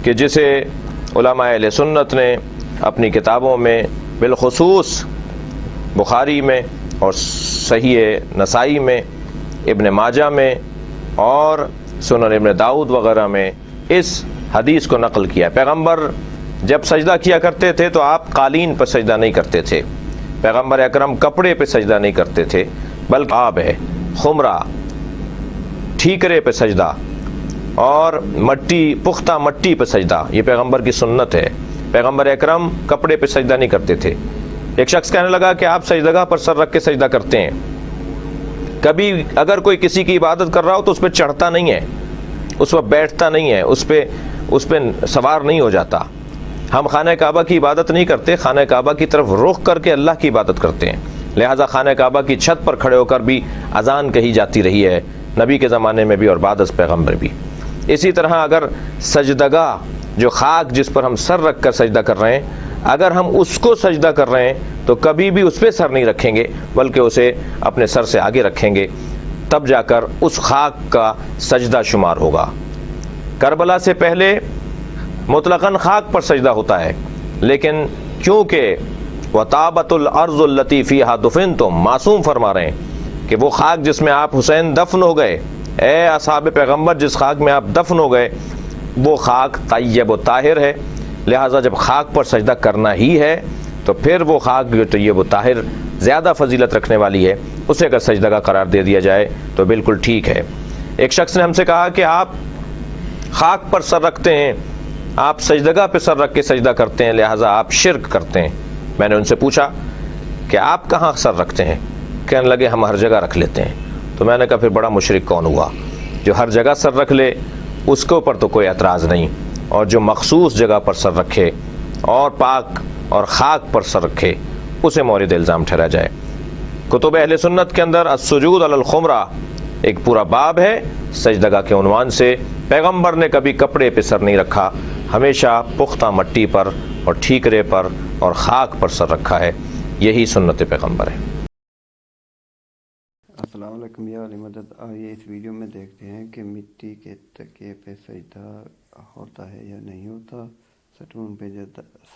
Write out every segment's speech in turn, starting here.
کہ جسے علماء اہل سنت نے اپنی کتابوں میں بالخصوص بخاری میں اور صحیح نسائی میں، ابن ماجہ میں اور سنن ابن داؤد وغیرہ میں اس حدیث کو نقل کیا۔ پیغمبر جب سجدہ کیا کرتے تھے تو آپ قالین پر سجدہ نہیں کرتے تھے، پیغمبر اکرم کپڑے پہ سجدہ نہیں کرتے تھے، بلکہ آب ہے، خمرہ، ٹھیکرے پہ سجدہ اور مٹی، پختہ مٹی پہ سجدہ، یہ پیغمبر کی سنت ہے۔ پیغمبر اکرم کپڑے پہ سجدہ نہیں کرتے تھے۔ ایک شخص کہنے لگا کہ آپ سجدگاہ پر سر رکھ کے سجدہ کرتے ہیں، کبھی اگر کوئی کسی کی عبادت کر رہا ہو تو اس پہ چڑھتا نہیں ہے، اس پہ بیٹھتا نہیں ہے، اس پہ سوار نہیں ہو جاتا۔ ہم خانہ کعبہ کی عبادت نہیں کرتے، خانہ کعبہ کی طرف رخ کر کے اللہ کی عبادت کرتے ہیں، لہٰذا خانہ کعبہ کی چھت پر کھڑے ہو کر بھی اذان کہی جاتی رہی ہے، نبی کے زمانے میں بھی اور بعد از پیغمبر بھی۔ اسی طرح اگر سجدگاہ جو خاک جس پر ہم سر رکھ کر سجدہ کر رہے ہیں، اگر ہم اس کو سجدہ کر رہے ہیں تو کبھی بھی اس پہ سر نہیں رکھیں گے، بلکہ اسے اپنے سر سے آگے رکھیں گے، تب جا کر اس خاک کا سجدہ شمار ہوگا۔ کربلا سے پہلے مطلقاً خاک پر سجدہ ہوتا ہے، لیکن کیونکہ وَطَابَتُ الْأَرْضُ الَّتِي فِيهَا دُفِنْتُمْ، معصوم فرما رہے ہیں کہ وہ خاک جس میں آپ حسین دفن ہو گئے، اے اصحاب پیغمبر جس خاک میں آپ دفن ہو گئے، وہ خاک طیب و طاہر ہے، لہٰذا جب خاک پر سجدہ کرنا ہی ہے تو پھر وہ خاک جو طیب و طاہر زیادہ فضیلت رکھنے والی ہے، اسے اگر سجدہ کا قرار دے دیا جائے تو بالکل ٹھیک ہے۔ ایک شخص نے ہم سے کہا کہ آپ خاک پر سر رکھتے ہیں، آپ سجدگاہ پہ سر رکھ کے سجدہ کرتے ہیں، لہٰذا آپ شرک کرتے ہیں۔ میں نے ان سے پوچھا کہ آپ کہاں سر رکھتے ہیں؟ کہنے لگے ہم ہر جگہ رکھ لیتے ہیں۔ تو میں نے کہا پھر بڑا مشرک کون ہوا؟ جو ہر جگہ سر رکھ لے اس کے اوپر تو کوئی اعتراض نہیں، اور جو مخصوص جگہ پر سر رکھے اور پاک اور خاک پر سر رکھے اسے مورد الزام ٹھہرا جائے۔ کتب اہل سنت کے اندر السجود علی الخمرہ ایک پورا باب ہے سجدگاہ کے عنوان سے۔ پیغمبر نے کبھی کپڑے پہ سر نہیں رکھا، ہمیشہ پختہ مٹی پر اور ٹھیکرے پر اور خاک پر سر رکھا ہے، یہی سنت پیغمبر ہے۔ السلام علیکم یا علی مدد۔ آئیے اس ویڈیو میں دیکھتے ہیں کہ مٹی کے تکیے پہ سجدہ ہوتا ہے یا نہیں ہوتا، سٹون پہ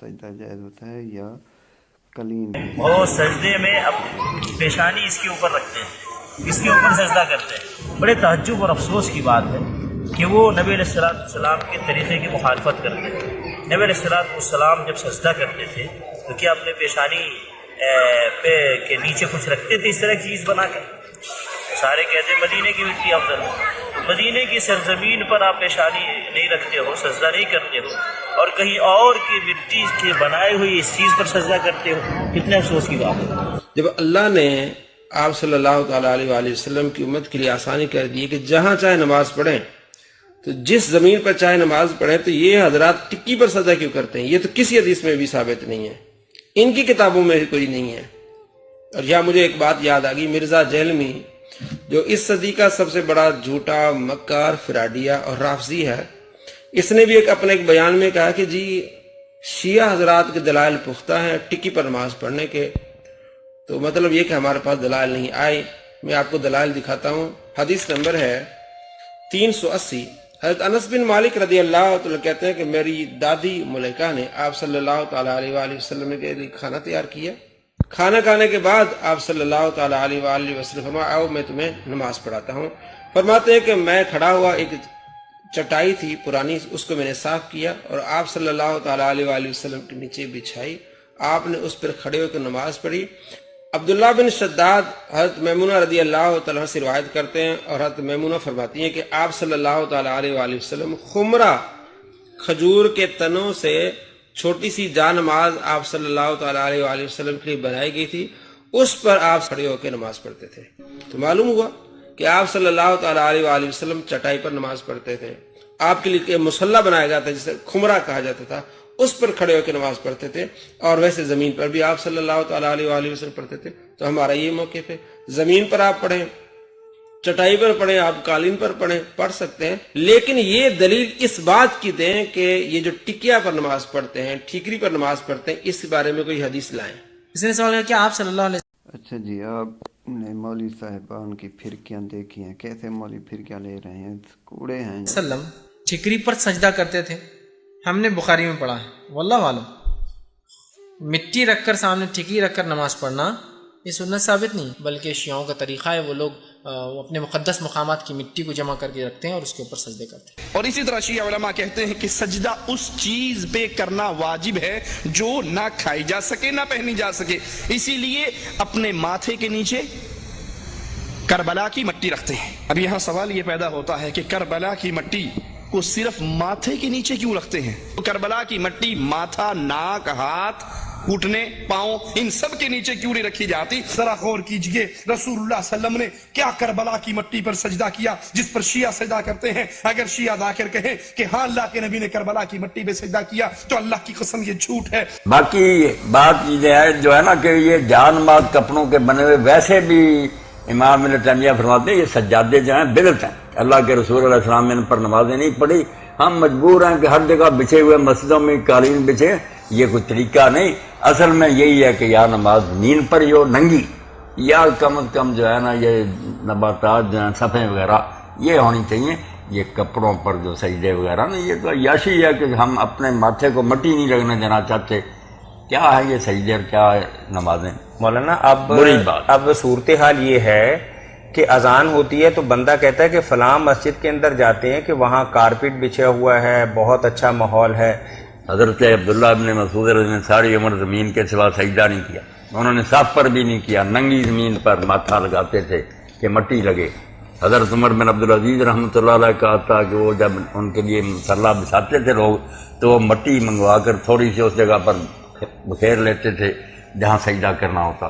سجدہ جائز ہوتا ہے یا قلین پہ۔ وہ سجدے میں اب پیشانی اس کے اوپر رکھتے ہیں، اس کے اوپر سجدہ کرتے ہیں۔ بڑے تعجب اور افسوس کی بات ہے کہ وہ نبی علیہ السلام کے طریقے کی مخالفت کرتے ہیں۔ نبی علیہ السلام جب سجدہ کرتے تھے تو کیا اپنے پیشانی پہ کے نیچے کچھ رکھتے تھے اس طرح کی چیز بنا کر؟ سارے کہتے ہیں مدینے کی مٹی افضل ہے، مدینے کی سرزمین پر آپ پیشانی نہیں رکھتے ہو، سجدہ نہیں کرتے ہو، اور کہیں اور کی مٹی کے بنائے ہوئی اس چیز پر سجدہ کرتے ہو، کتنے افسوس کی بات ہے۔ جب اللہ نے آپ صلی اللہ تعالیٰ علیہ وآلہ وسلم کی امت کے لیے آسانی کر دی کہ جہاں چاہے نماز پڑھیں، تو جس زمین پر چاہے نماز پڑھیں، تو یہ حضرات ٹکی پر سجدہ کیوں کرتے ہیں؟ یہ تو کسی حدیث میں بھی ثابت نہیں ہے، ان کی کتابوں میں کوئی نہیں ہے۔ اور یہاں مجھے ایک بات یاد آ گئی، مرزا جہلمی جو اس صدی کا سب سے بڑا جھوٹا مکار فراڈیا اور رافضی ہے، اس نے بھی اپنے ایک بیان میں کہا کہ جی شیعہ حضرات کے دلائل پختہ ہیں ٹکی پر نماز پڑھنے کے، تو مطلب یہ کہ ہمارے پاس دلائل نہیں آئے۔ میں آپ کو دلائل دکھاتا ہوں۔ حدیث نمبر ہے 380۔ حضرت انس بن مالک رضی اللہ تعالیٰ کہتے ہیں کہ میری دادی ملیکہ نے آپ صلی اللہ تعالیٰ علیہ وآلہ وسلم کے لیے کھانا تیار کیا۔ کھانا کھانے کے بعد آپ صلی اللہ تعالیٰ علیہ وآلہ وسلم فرمایا آؤ میں تمہیں نماز پڑھاتا ہوں۔ فرماتے ہیں کہ میں کھڑا ہوا، ایک چٹائی تھی پرانی، اس کو میں نے صاف کیا اور آپ صلی اللہ تعالیٰ علیہ وآلہ وسلم کے نیچے بچھائی، آپ نے اس پر کھڑے ہو کے نماز پڑھی۔ عبداللہ بن شداد حضرت میمونہ رضی اللہ تعالیٰ سے روایت کرتے ہیں، اور حضرت میمونہ فرماتی ہیں کہ آپ صلی اللہ تعالیٰ علیہ وآلہ وسلم خمرہ کھجور کے تنوں سے چھوٹی سی جا نماز آپ صلی اللہ تعالیٰ علیہ وآلہ وسلم کے لیے بنائی گئی تھی، اس پر آپ کھڑے ہو کے نماز پڑھتے تھے۔ تو معلوم ہوا کہ آپ صلی اللہ تعالیٰ علیہ وآلہ وسلم چٹائی پر نماز پڑھتے تھے۔ آپ کے لیے مصلی بنایا جاتا ہے جسے خمرہ کہا جاتا تھا، اس پر کھڑے ہو کے نماز پڑھتے تھے، اور ویسے زمین پر بھی آپ صلی اللہ تعالیٰ علیہ وآلہ وسلم پڑھتے تھے۔ تو ہمارا یہ موقف ہے، زمین پر آپ پڑھیں، چٹائی پر پڑھیں، آپ قالین پر پڑھیں، پڑھ سکتے ہیں، لیکن یہ دلیل اس بات کی دیں کہ یہ جو ٹکیا پر نماز پڑھتے ہیں، ٹھیکری پر نماز پڑھتے ہیں، اس بارے میں کوئی حدیث لائیں۔ اس نے سوال کیا کہ آپ صلی اللہ علیہ اچھا جی، آپ نے مولوی صاحبان کی پھرکیاں دیکھی ہیں، کیسے مولوی پھرکیاں لے رہے ہیں، کوڑے ہیں۔ وسلم ٹھیکری پر سجدہ کرتے تھے، ہم نے بخاری میں پڑھا ہے، واللہ عالم، مٹی رکھ کر سامنے ٹھکی رکھ کر نماز پڑھنا یہ سنت ثابت نہیں، بلکہ شیعوں کا طریقہ ہے، وہ لوگ اپنے مقدس مقامات کی مٹی کو جمع کر کے رکھتے ہیں اور اس کے اوپر سجدے کرتے ہیں۔ اور اسی طرح شیعہ علماء کہتے ہیں کہ سجدہ اس چیز پہ کرنا واجب ہے جو نہ کھائی جا سکے نہ پہنی جا سکے، اسی لیے اپنے ماتھے کے نیچے کربلا کی مٹی رکھتے ہیں۔ اب یہاں سوال یہ پیدا ہوتا ہے کہ کربلا کی مٹی کو صرف ماتھے کے نیچے کیوں رکھتے ہیں؟ کربلا کی مٹی ماتھا، ناک، ہاتھ، گھٹنے، پاؤں، ان سب کے نیچے کیوں نہیں رکھی جاتی؟ ذرا غور کیجئے رسول اللہ صلی اللہ علیہ وسلم نے کیا کربلا کی مٹی پر سجدہ کیا جس پر شیعہ سجدہ کرتے ہیں؟ اگر شیعہ ذاکر کہیں کہ ہاں اللہ کے نبی نے کربلا کی مٹی پہ سجدہ کیا تو اللہ کی قسم یہ جھوٹ ہے۔ باقی بات یہ جو ہے نا کہ یہ جان مات کپڑوں کے بنے ہوئے، ویسے بھی امام ابن تیمیہ فرماتے ہیں یہ سجادے جو ہیں بدعت ہیں، اللہ کے رسول علیہ السلام نے ان پر نمازیں نہیں پڑھی، ہم مجبور ہیں کہ ہر جگہ بچھے ہوئے مسجدوں میں قالین بچھے، یہ کوئی طریقہ نہیں۔ اصل میں یہی ہے کہ یا نماز نیند پر ہی ہو ننگی، یا کم از کم جو ہے نا یہ نباتات جو ہیں صفحے وغیرہ یہ ہونی چاہیے، یہ کپڑوں پر جو سجدے وغیرہ نا یہ تو عیاشی ہے کہ ہم اپنے ماتھے کو مٹی نہیں لگنے دینا چاہتے۔ کیا ہے یہ سجدے اور کیا ہے نمازیں؟ مولانا اب صورتحال یہ ہے کہ اذان ہوتی ہے تو بندہ کہتا ہے کہ فلاں مسجد کے اندر جاتے ہیں کہ وہاں کارپٹ بچھا ہوا ہے، بہت اچھا ماحول ہے۔ حضرت عبداللہ ابن مسعود رضی اللہ عنہ نے ساری عمر زمین کے سوا سجدہ نہیں کیا، انہوں نے صف پر بھی نہیں کیا، ننگی زمین پر ماتھا لگاتے تھے کہ مٹی لگے۔ حضرت عمر بن عبدالعزیز رحمۃ اللہ علیہ کہا تھا کہ وہ جب ان کے لیے مصلی بچھاتے تھے لوگ تو وہ مٹی منگوا کر تھوڑی سی اس جگہ پر بکھیر لیتے تھے جہاں سجدہ کرنا ہوتا۔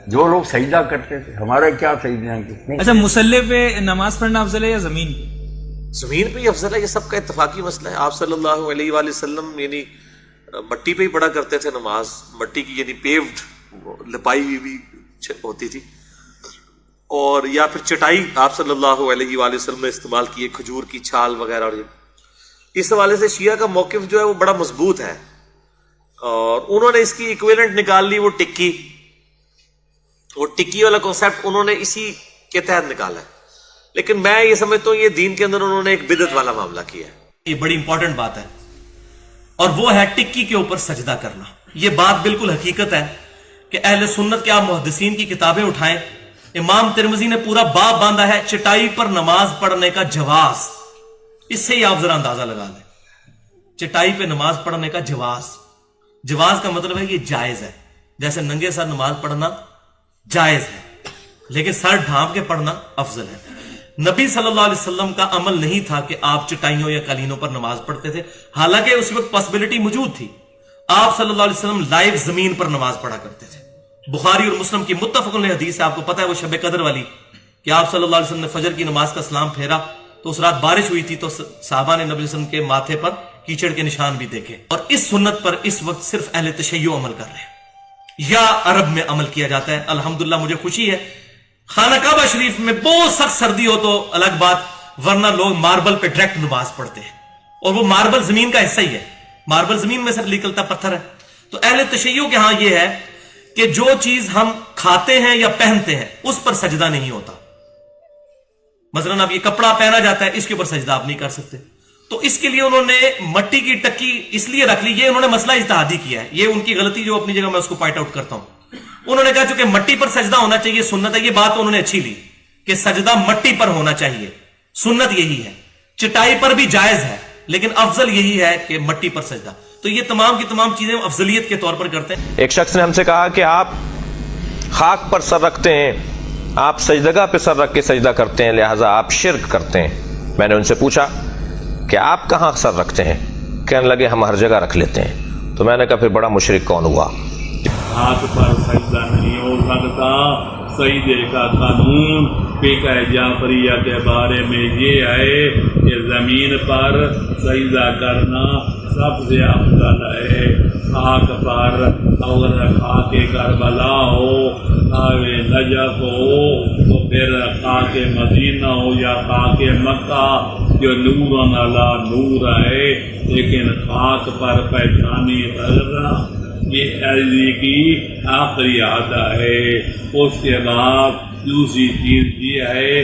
جو لوگ سجدہ کرتے تھے، ہمارے کیا سجدے ہیں؟ اچھا، مصلی پہ نماز پڑھنا افضل ہے یا زمین؟ زمین پہ ہی افضل ہے، یہ سب کا اتفاقی مسئلہ ہے۔ آپ صلی اللہ علیہ وآلہ وسلم یعنی مٹی پہ ہی پڑھا کرتے تھے نماز، مٹی کی یعنی پیوڈ لپائی ہوئی بھی ہوتی تھی، اور یا پھر چٹائی آپ صلی اللہ علیہ وآلہ وسلم نے استعمال کی ہے، کھجور کی چھال وغیرہ۔ اور اس حوالے سے شیعہ کا موقف جو ہے وہ بڑا مضبوط ہے، اور انہوں نے اس کی ایکویلنٹ نکال لی، وہ ٹکی والا کانسیپٹ انہوں نے اسی کے تحت نکالا ہے۔ لیکن میں یہ سمجھتا ہوں یہ دین کے اندر انہوں نے ایک بدعت والا معاملہ کیا ہے۔ یہ بڑی امپورٹنٹ بات ہے، اور وہ ہے ٹکی کے اوپر سجدہ کرنا۔ یہ بات بالکل حقیقت ہے کہ اہل سنت کے آپ محدثین کی کتابیں اٹھائیں، امام ترمذی نے پورا باب باندھا ہے چٹائی پر نماز پڑھنے کا جواز۔ اس سے ہی آپ ذرا اندازہ لگا لیں، چٹائی پہ نماز پڑھنے کا جواز۔ جواز کا مطلب ہے یہ جائز ہے، جیسے ننگے سر نماز پڑھنا جائز ہے، لیکن سر ڈھانپ کے پڑھنا افضل ہے۔ نبی صلی اللہ علیہ وسلم کا عمل نہیں تھا کہ آپ چٹائیوں یا قالینوں پر نماز پڑھتے تھے، حالانکہ اس وقت پاسبلٹی موجود تھی۔ آپ صلی اللہ علیہ وسلم لائیو زمین پر نماز پڑھا کرتے تھے۔ بخاری اور مسلم کی متفق علیہ حدیث ہے، آپ کو پتہ ہے وہ شب قدر والی، کہ آپ صلی اللہ علیہ وسلم نے فجر کی نماز کا سلام پھیرا تو اس رات بارش ہوئی تھی، تو صحابہ نے نبی علیہ وسلم کے ماتھے پر کیچڑ کے نشان بھی دیکھے۔ اور اس سنت پر اس وقت صرف اہل تشیع عمل کر رہے ہیں، یا عرب میں عمل کیا جاتا ہے۔ الحمدللہ مجھے خوشی ہے، خانہ کعبہ شریف میں بہت سخت سردی ہو تو الگ بات، ورنہ لوگ ماربل پہ ڈائریکٹ نماز پڑھتے ہیں، اور وہ ماربل زمین کا حصہ ہی ہے، ماربل زمین میں سے نکلتا پتھر ہے۔ تو اہل تشیع کے ہاں یہ ہے کہ جو چیز ہم کھاتے ہیں یا پہنتے ہیں اس پر سجدہ نہیں ہوتا۔ مثلا اب یہ کپڑا پہنا جاتا ہے، اس کے اوپر سجدہ آپ نہیں کر سکتے، تو اس کے لیے انہوں نے مٹی کی ٹکی اس لیے رکھ لی۔ یہ انہوں نے مسئلہ اجتہادی کیا ہے، یہ ان کی غلطی جو اپنی جگہ میں اس کو پوائنٹ آؤٹ کرتا ہوں۔ انہوں نے کہا چونکہ مٹی پر سجدہ ہونا چاہیے سنت ہے، یہ بات انہوں نے اچھی لی کہ سجدہ مٹی پر ہونا چاہیے، سنت یہی ہے۔ چٹائی پر بھی جائز ہے، لیکن افضل یہی ہے کہ مٹی پر سجدہ۔ تو یہ تمام کی تمام چیزیں افضلیت کے طور پر کرتے ہیں۔ ایک شخص نے ہم سے کہا کہ آپ خاک پر سر رکھتے ہیں، آپ سجدگاہ پہ سر رکھ کے سجدہ کرتے ہیں، لہٰذا آپ شرک کرتے ہیں۔ میں نے ان سے پوچھا کہ آپ کہاں سر رکھتے ہیں؟ کہنے لگے ہم ہر جگہ رکھ لیتے ہیں۔ تو میں نے کہا پھر بڑا مشرک کون ہوا؟ ہاتھ پر سجدہ نہیں ہو سکتا۔ سجدے کا قانون فقہ جعفریہ کے بارے میں یہ ہے کہ زمین پر سجدہ کرنا سب سے افضل ہے۔ خاک پر، اور خاک کربلا ہو، خاک نجف ہو، تو پھر خاک مدینہ ہو یا خاک مکہ، جو نور علی نور ہے، لیکن خاک پر پہچانی کرنا یہ عرضی کی آخری عادہ ہے۔ اس کے بعد دوسری چیز یہ ہے